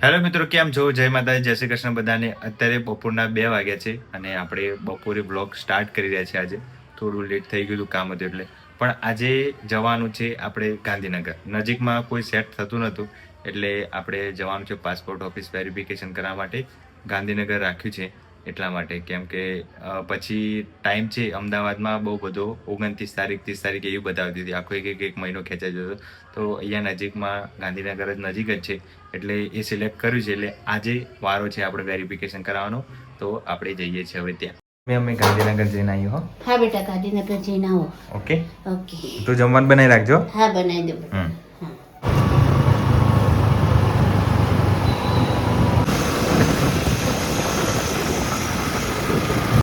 Hello મિત્રો, કેમ છો? જય માતાજી, જય શ્રી કૃષ્ણ બધાને. અત્યારે બપોરના 2 વાગ્યા છે અને આપણે બપોરે બ્લોગ સ્ટાર્ટ કરી રહ્યા છે. આજે થોડું લેટ થઈ ગયું હતું કામ હતું એટલે. પણ આજે જવાનું છે આપણે ગાંધીનગર. નજીકમાં કોઈ સેટ થતું નહોતું એટલે આપણે જવાનું છે પાસપોર્ટ ઓફિસ વેરિફિકેશન કરવા માટે. ગાંધીનગર રાખ્યું છે એટલા માટે, કેમ કે પછી ટાઈમ છે અમદાવાદમાં બહુ બધો 29 તારીખ 30 તારીખ એવી બતાવતી હતી. આખો એક મહિનો ખેંચાઈ જતો. તો અહીંયા નજીકમાં ગાંધીનગર જ નજીક જ છે એટલે એ સિલેક્ટ કર્યું છે. એટલે આજે વારો છે આપણે વેરિફિકેશન કરાવવાનો. તો આપણે જઈએ છીએ હવે ત્યાં. અમે ગાંધીનગર જઈને આવ્યો હો. હા બેટા, ગાંધીનગર જઈને આવો. Okay okay. તું જમવાનું બનાવી રાખજો. હા, બનાવી દો બેટા.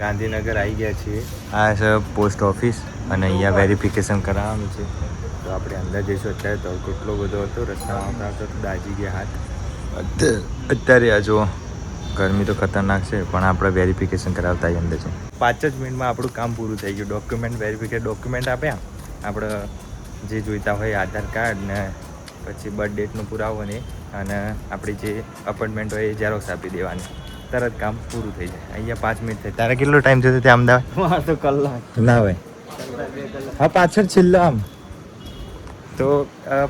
ગાંધીનગર આવી ગયા છીએ. આ છે પોસ્ટ ઓફિસ અને અહીંયા વેરિફિકેશન કરાવવાનું છે. તો આપણે અંદર જઈશું. અત્યારે તો કેટલો બધો હતો રસ્તામાં આવતા તો દાજી ગયા હાથ. અત્યારે આ જુઓ, ગરમી તો ખતરનાક છે પણ આપણે વેરિફિકેશન કરાવતા અંદર છે. 5 જ મિનિટમાં આપણું કામ પૂરું થઈ ગયું. ડોક્યુમેન્ટ વેરિફિકેશન ડોક્યુમેન્ટ આપ્યા આપણે જે જોઈતા હોય, આધાર કાર્ડ ને પછી બર્થ ડેટનો પુરાવો ને અને આપણી જે અપોઇન્ટમેન્ટ હોય એ ઝેરોક્સ આપી દેવાની. તરત કામ પૂરું થઈ જાય. અહીંયા 5 મિનિટ થઈ. તારે કેટલો ટાઈમ થયો ત્યાં અમદાવાદ? તો કલાક ના હોય. હા, પાછળ છેલ્લો આમ તો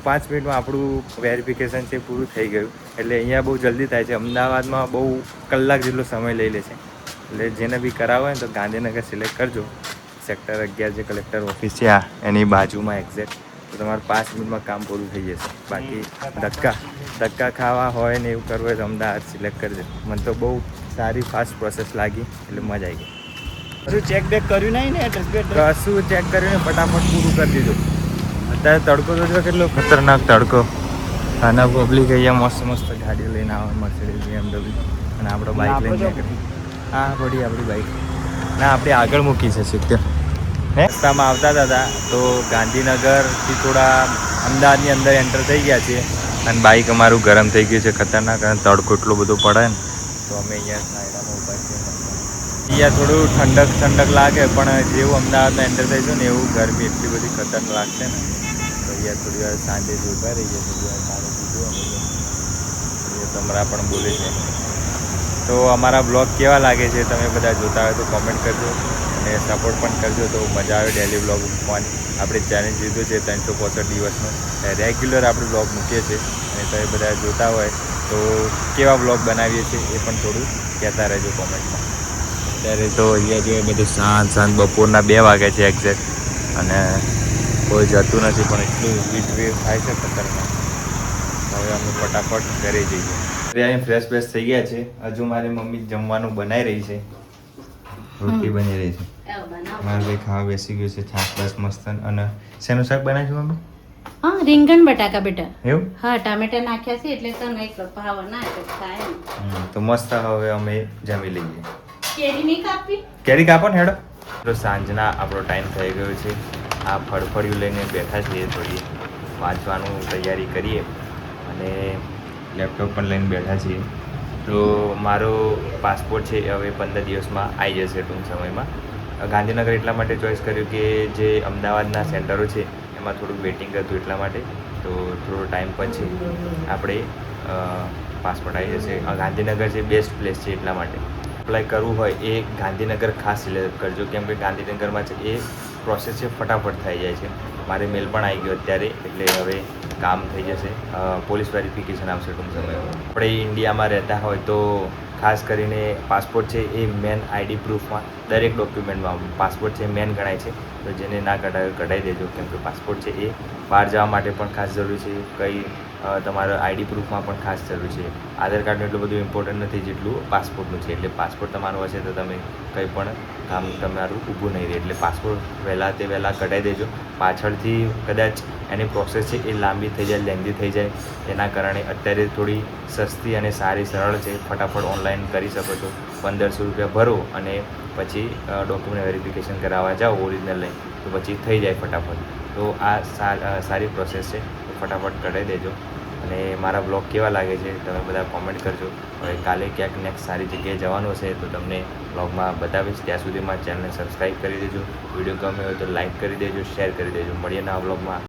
5 મિનિટમાં આપણું વેરિફિકેશન છે પૂરું થઈ ગયું. એટલે અહીંયા બહુ જલ્દી થાય છે. અમદાવાદમાં બહુ કલાક જેટલો સમય લઈ લે છે. એટલે જેને બી કરાવો હોય ને તો ગાંધીનગર સિલેક્ટ કરજો. સેક્ટર 11 જે કલેક્ટર ઓફિસ છે આ એની બાજુમાં એક્ઝેક્ટ. તો તમારે 5 મિનિટમાં કામ પૂરું થઈ જશે. બાકી ધક્કા ખાવા હોય ને એવું કરવું હોય તો અમદાવાદ સિલેક્ટ કરજો. મને તો બહુ સારી ફાસ્ટ પ્રોસેસ લાગી એટલે મજા આવી ગઈ. કશું ચેક બેક કર્યું નહીં ને? એડ્રેસ બેડ્રેસ કશું ચેક કર્યું ને ફટાફટ પૂરું કરી દીધું. અત્યારે તડકો તો જો કેટલો ખતરનાક તડકો. અને પબ્લિક અહીંયા મસ્ત મસ્ત ગાડીઓ લઈને આવે, મર્સિડીઝ BMW. અને આપણો બાઇક લઈને નીકળી. હા, પડી આપણી બાઇક. ના, આપણે આગળ મૂકી છે સીધે. રસ્તામાં આવતા હતા તો ગાંધીનગરથી થોડા અમદાવાદની અંદર એન્ટર થઈ ગયા છીએ. અને બાઇક અમારું ગરમ થઈ ગયું છે ખતરનાક. અને તડકો એટલો બધો પડે ને તો અમે અહીંયા સાયડામાં ઊભા છીએ. અહીંયા થોડું ઠંડક લાગે પણ જેવું અમદાવાદમાં એન્ટર થઈશું ને એવું ગરમી એટલી બધી ખતરનાક લાગશે ને. તો અહીંયા થોડી વાર સાંજે જ ઊભા રહીએ. થોડી વાર સારું કીધું અમે તો તમારા પણ બોલે છે. તો અમારા બ્લોગ કેવા લાગે છે તમે બધા જોતા હોય તો કોમેન્ટ કરજો અને સપોર્ટ પણ કરજો. તો મજા આવે ડેલી બ્લોગ મૂકવાની. આપણે ચેલેન્જ લીધો છે 365 દિવસનો. રેગ્યુલર આપણે બ્લોગ મૂકીએ છીએ અને તમે બધા જોતા હોય તો કેવા બ્લોગ બનાવીએ છીએ એ પણ થોડું કહેતા રહેજો કોમેન્ટમાં. અત્યારે તો અહીંયા જે બધું શાંત બપોરના 2 વાગ્યા છે એક્ઝેક્ટ. અને કોઈ જતું નથી પણ એટલું હીટ વેવ થાય છે ખતરનાક. હવે અમે ફટાફટ ઘરે જઈએ. અહીંયા ફ્રેશ થઈ ગયા છે. હજુ મારી મમ્મી જમવાનું બનાવી રહી છે. રોટલી બની રહી છે. મારે ભાઈ ખાવા બેસી ગયું છે. છાશ બાશ મસ્ત. અને શેનું શાક બનાવ્યું મમ્મી? હા, રીંગણ બટાકા બેટા. એવું? હા, ટામેટા નાખ્યા છે એટલે તને એક ભાવ ના થાય ને. તો મસ્ત. હવે અમે જમી લઈએ. કેરી નહીં કાપી? કેરી કાપો ને હેડો. તો સાંજના આપણો ટાઈમ થઈ ગયો છે. આ ફળફળિયું લઈને બેઠા છીએ. થોડી વાંચવાનું તૈયારી કરીએ અને લેપટોપ પણ લઈને બેઠા છીએ. તો મારો પાસપોર્ટ છે હવે 15 દિવસમાં આવી જશે ટૂંક સમયમાં. ગાંધીનગર એટલા માટે ચોઈસ કર્યું કે જે અમદાવાદના સેન્ટરો છે એમાં થોડુંક વેટિંગ હતું એટલા માટે. તો થોડો ટાઈમ પછી આપણે પાસપોર્ટ આવી જશે. ગાંધીનગર જે બેસ્ટ પ્લેસ છે એટલા માટે. એપ્લાય કરવું હોય એ ગાંધીનગર ખાસ સિલેક્ટ કરજો, કેમ કે ગાંધીનગરમાં છે એ પ્રોસેસ છે ફટાફટ થઈ જાય છે. મારે મેલ પણ આવી ગયો અત્યારે એટલે હવે કામ થઈ જશે. પોલીસ વેરિફિકેશન આવશે ટૂંક સમયમાં. આપણે ઇન્ડિયામાં રહેતા હોય તો ખાસ કરીને પાસપોર્ટ છે એ મેન આઈડી પ્રૂફમાં દરેક ડોક્યુમેન્ટમાં પાસપોર્ટ છે મેન ગણાય છે. તો જેને ના કઢાવી દેજો, કેમ કે પાસપોર્ટ છે એ બહાર જવા માટે પણ ખાસ જરૂરી છે. તમારા આઈડી પ્રૂફમાં પણ ખાસ જરૂરી છે. આધાર કાર્ડનું એટલું બધું ઇમ્પોર્ટન્ટ નથી જેટલું પાસપોર્ટનું છે. એટલે પાસપોર્ટ તમારો હશે તો તમે કંઈ પણ કામ તમારું ઊભું નહીં રહે. એટલે પાસપોર્ટ વહેલા કઢાવી દેજો. પાછળથી કદાચ એની પ્રોસેસ છે એ લાંબી થઈ જાય, લેન્ધી થઈ જાય. એના કારણે અત્યારે થોડી સસ્તી અને સારી સરળ છે. ફટાફટ ઓનલાઈન કરી શકો છો. 1500 રૂપિયા ભરો અને પછી ડોક્યુમેન્ટ વેરિફિકેશન કરાવવા જાઓ ઓરિજિનલ લઈને તો પછી થઈ જાય ફટાફટ. તો આ સારી પ્રોસેસ છે. ફટાફટ કઢાવી દેજો. અને મારા બ્લોગ કેવા લાગે છે તમે બધા કોમેન્ટ કરજો. હવે કાલે ક્યાંક નેક્સ્ટ સારી જગ્યાએ જવાનું હશે તો તમને બ્લોગમાં બતાવીશ. ત્યાં સુધીમાં ચેનલને સબસ્ક્રાઈબ કરી દેજો. વિડીયો ગમે હોય તો લાઈક કરી દેજો, શેર કરી દેજો. મળીએ નવા બ્લોગમાં.